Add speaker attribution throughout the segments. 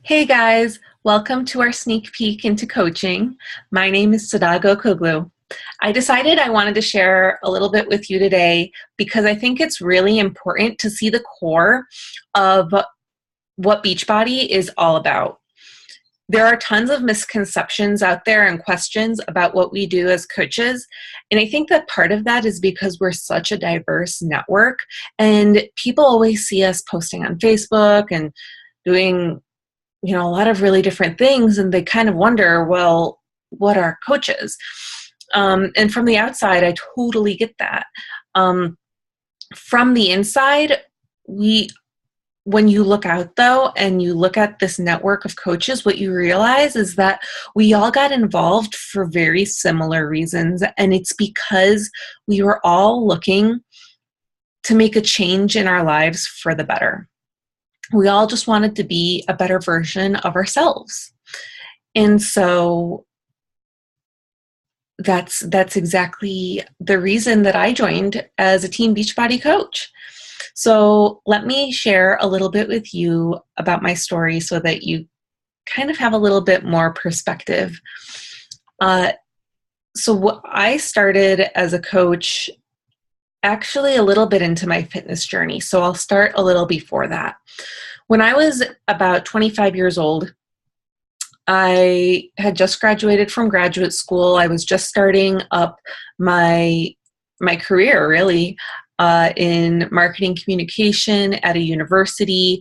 Speaker 1: Hey guys, welcome to our sneak peek into coaching. My name is Sadago Kuglu. I decided I wanted to share a little bit with you today because I think it's really important to see the core of what Beachbody is all about. There are tons of misconceptions out there and questions about what we do as coaches. And I think that part of that is because we're such a diverse network and people always see us posting on Facebook and doing a lot of really different things, and they kind of wonder, well, what are coaches? And from the outside, I totally get that. From the inside, when you look out though, and you look at this network of coaches, what you realize is that we all got involved for very similar reasons, and it's because we were all looking to make a change in our lives for the better. We all just wanted to be a better version of ourselves. And so that's exactly the reason that I joined as a Team Beachbody coach. So let me share a little bit with you about my story so that you kind of have a little bit more perspective. So I started as a coach actually a little bit into my fitness journey. So I'll start a little before that. When I was about 25 years old, I had just graduated from graduate school. I was just starting up my career, really, in marketing communication at a university.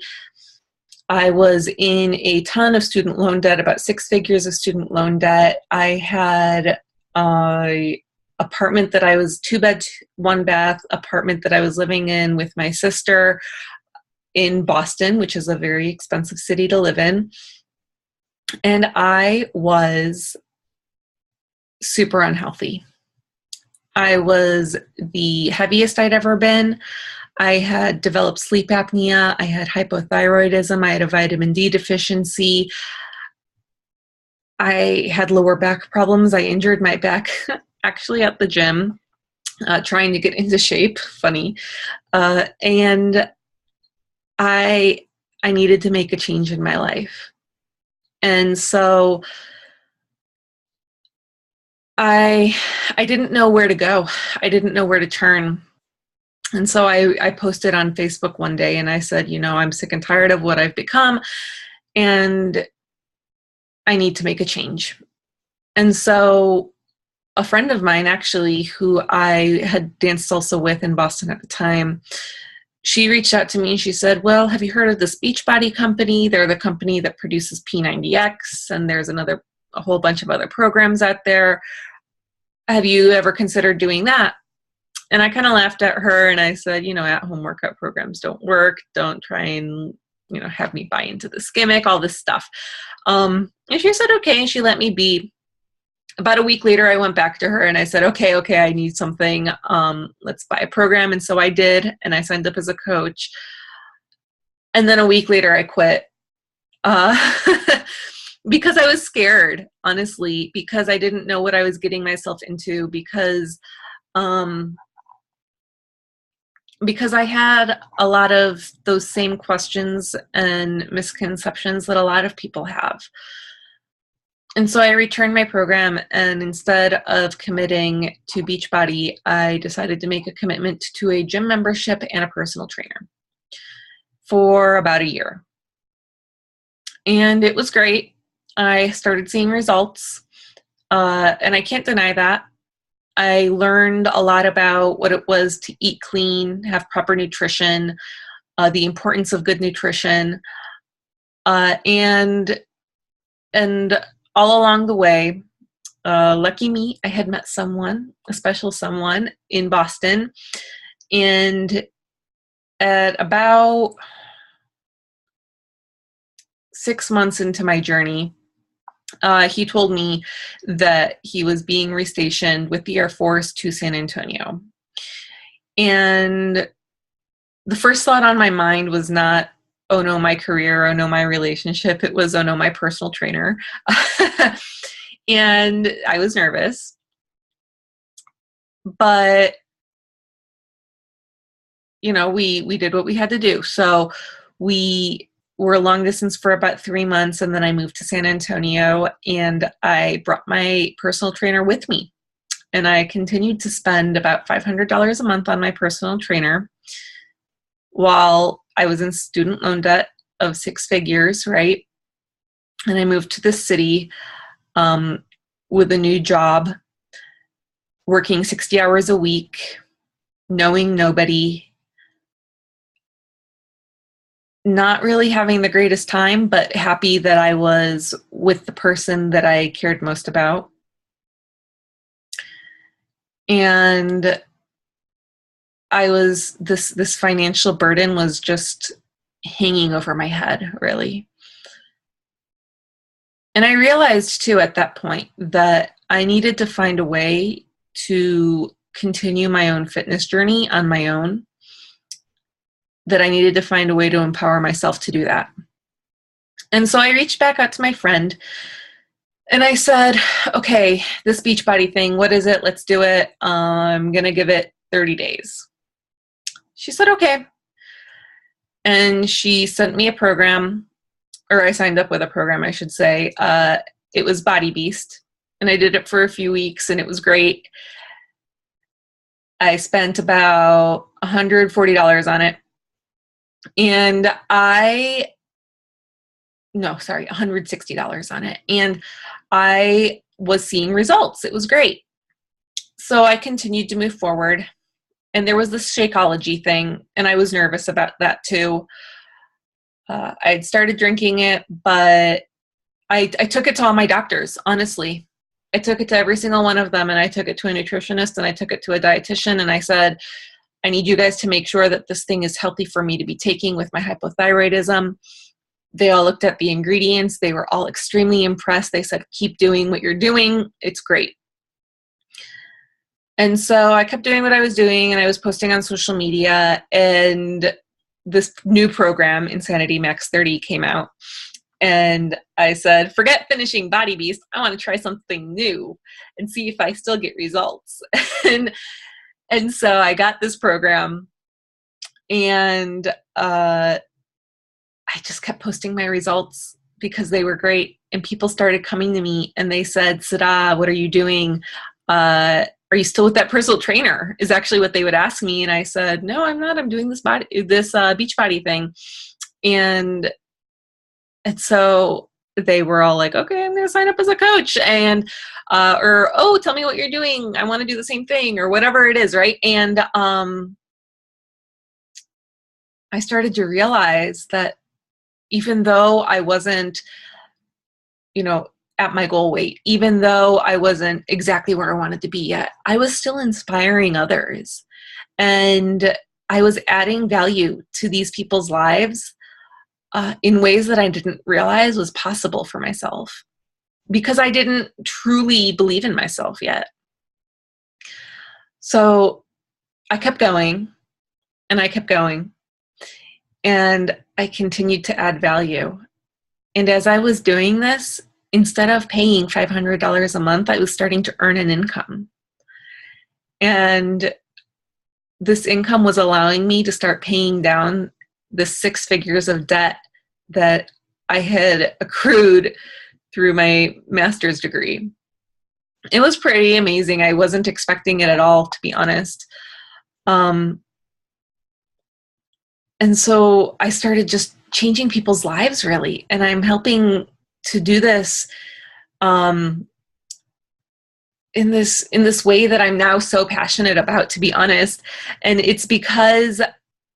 Speaker 1: I was in a ton of student loan debt, about 6 figures of student loan debt. I had a apartment that I was 2-bed, 1-bath apartment that I was living in with my sister in Boston, which is a very expensive city to live in. And I was super unhealthy. I was the heaviest I'd ever been. I had developed sleep apnea. I had hypothyroidism. I had a vitamin D deficiency. I had lower back problems. I injured my back actually at the gym, trying to get into shape. Funny. And I needed to make a change in my life. And so I didn't know where to go. I didn't know where to turn. And so I posted on Facebook one day and I said, I'm sick and tired of what I've become and I need to make a change. And so a friend of mine, actually, who I had danced salsa with in Boston at the time, she reached out to me and she said, well, have you heard of this Beachbody company? They're the company that produces P90X, and there's a whole bunch of other programs out there. Have you ever considered doing that? And I kind of laughed at her and I said, at-home workout programs don't work. Don't try and, have me buy into this gimmick, all this stuff. And she said, okay. And she let me be. About a week later, I went back to her and I said, okay, I need something. Let's buy a program. And so I did. And I signed up as a coach. And then a week later, I quit. Because I was scared, honestly, because I didn't know what I was getting myself into, because I had a lot of those same questions and misconceptions that a lot of people have. And so I returned my program, and instead of committing to Beachbody, I decided to make a commitment to a gym membership and a personal trainer for about a year. And it was great. I started seeing results, and I can't deny that. I learned a lot about what it was to eat clean, have proper nutrition, the importance of good nutrition, and all along the way, lucky me, I had met someone, a special someone in Boston, and at about 6 months into my journey, he told me that he was being restationed with the Air Force to San Antonio. And the first thought on my mind was not, oh no, my career, oh no, my relationship. It was, oh no, my personal trainer. And I was nervous. But, we did what we had to do. So we were long distance for about 3 months, and then I moved to San Antonio, and I brought my personal trainer with me. And I continued to spend about $500 a month on my personal trainer while I was in student loan debt of 6 figures, right? And I moved to the city with a new job, working 60 hours a week, knowing nobody, not really having the greatest time, but happy that I was with the person that I cared most about. And this financial burden was just hanging over my head, really. And I realized too at that point that I needed to find a way to continue my own fitness journey on my own, that I needed to find a way to empower myself to do that. And so I reached back out to my friend and I said, okay, this Beachbody thing, what is it? Let's do it. I'm going to give it 30 days. She said, okay. And she sent me a program, or I signed up with a program, I should say. It was Body Beast, and I did it for a few weeks, and it was great. I spent about $140 on it, and $160 on it, and I was seeing results. It was great. So I continued to move forward, and there was this Shakeology thing, and I was nervous about that too. I'd started drinking it, but I took it to all my doctors, honestly. I took it to every single one of them, and I took it to a nutritionist, and I took it to a dietitian, and I said, I need you guys to make sure that this thing is healthy for me to be taking with my hypothyroidism. They all looked at the ingredients. They were all extremely impressed. They said, keep doing what you're doing. It's great. And so I kept doing what I was doing, and I was posting on social media, and this new program, Insanity Max 30, came out. And I said, forget finishing Body Beast. I want to try something new and see if I still get results. and so I got this program, and I just kept posting my results because they were great. And people started coming to me and they said, Sada, what are you doing? Are you still with that personal trainer? Is actually what they would ask me. And I said, no, I'm not. I'm doing this Beachbody thing. And so they were all like, okay, I'm going to sign up as a coach, and, oh, tell me what you're doing. I want to do the same thing, or whatever it is. Right. And, I started to realize that even though I wasn't, at my goal weight, even though I wasn't exactly where I wanted to be yet, I was still inspiring others. And I was adding value to these people's lives in ways that I didn't realize was possible for myself, because I didn't truly believe in myself yet. So I kept going, and I kept going, and I continued to add value. And as I was doing this, instead of paying $500 a month, I was starting to earn an income. And this income was allowing me to start paying down the 6 figures of debt that I had accrued through my master's degree. It was pretty amazing. I wasn't expecting it at all, to be honest. And so I started just changing people's lives, really. And I'm helping to do this in this way that I'm now so passionate about, to be honest. And it's because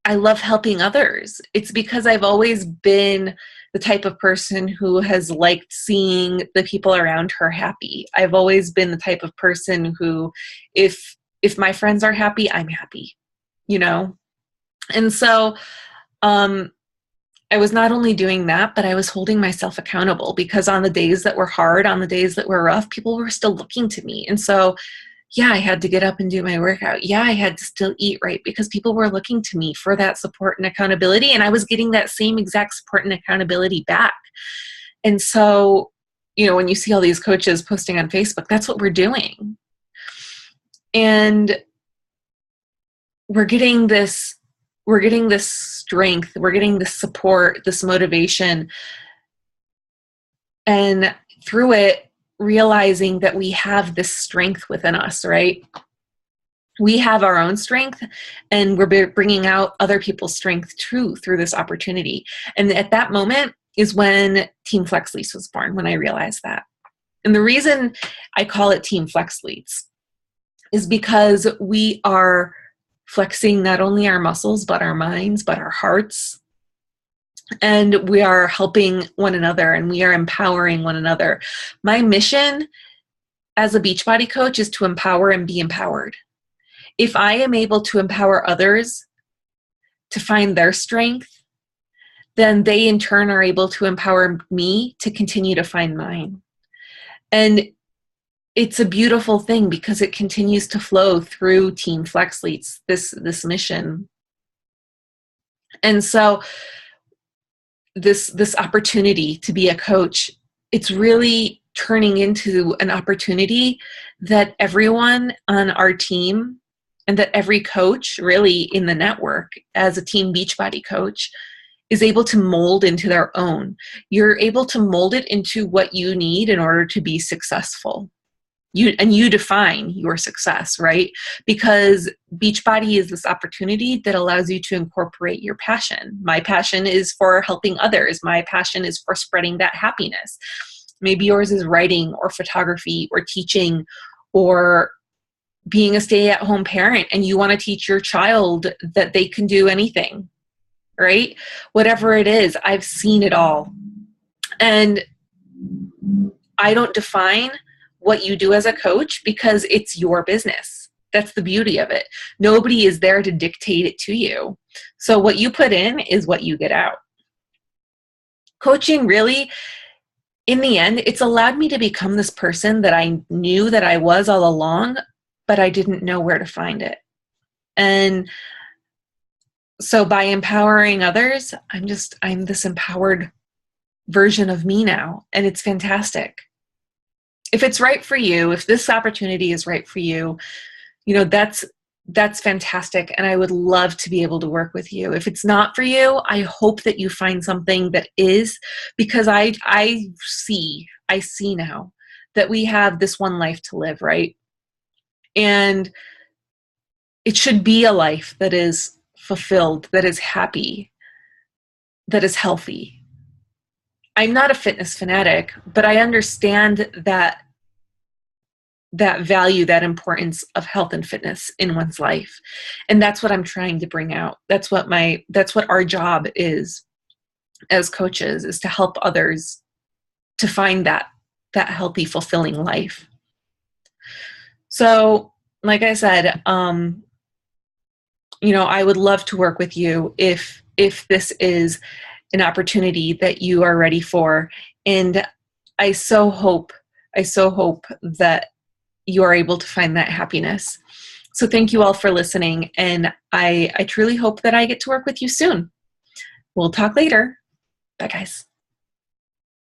Speaker 1: I love helping others. It's because I've always been the type of person who has liked seeing the people around her happy. I've always been the type of person who, if my friends are happy, I'm happy, And so I was not only doing that, but I was holding myself accountable, because on the days that were hard, on the days that were rough, people were still looking to me. And so, yeah, I had to get up and do my workout. Yeah, I had to still eat right, because people were looking to me for that support and accountability. And I was getting that same exact support and accountability back. And so, when you see all these coaches posting on Facebook, that's what we're doing. And we're getting this we're getting this strength, we're getting this support, this motivation, and through it, realizing that we have this strength within us, right? We have our own strength, and we're bringing out other people's strength too through this opportunity. And at that moment is when Team Flex Leads was born, when I realized that. And the reason I call it Team Flex Leads is because we are flexing not only our muscles, but our minds, but our hearts. And we are helping one another, and we are empowering one another. My mission as a Beachbody coach is to empower and be empowered. If I am able to empower others to find their strength, then they in turn are able to empower me to continue to find mine. And it's a beautiful thing because it continues to flow through Team Flex Leads, this mission. And so this opportunity to be a coach, it's really turning into an opportunity that everyone on our team and that every coach really in the network as a Team Beachbody coach is able to mold into their own. You're able to mold it into what you need in order to be successful. You define your success, right? Because Beachbody is this opportunity that allows you to incorporate your passion. My passion is for helping others. My passion is for spreading that happiness. Maybe yours is writing or photography or teaching or being a stay-at-home parent, and you want to teach your child that they can do anything, right? Whatever it is, I've seen it all. And I don't define what you do as a coach because it's your business. That's the beauty of it. Nobody is there to dictate it to you. So what you put in is what you get out. Coaching really, in the end, it's allowed me to become this person that I knew that I was all along, but I didn't know where to find it. And so by empowering others, I'm this empowered version of me now, and it's fantastic. If it's right for you, if this opportunity is right for you, that's fantastic. And I would love to be able to work with you. If it's not for you, I hope that you find something that is, because I see now that we have this one life to live, right? And it should be a life that is fulfilled, that is happy, that is healthy. I'm not a fitness fanatic, but I understand that value, that importance of health and fitness in one's life. And that's what I'm trying to bring out. That's what our job is as coaches, is to help others to find that healthy, fulfilling life. So, like I said, I would love to work with you if this is an opportunity that you are ready for. And I so hope that you are able to find that happiness. So thank you all for listening. And I truly hope that I get to work with you soon. We'll talk later. Bye, guys.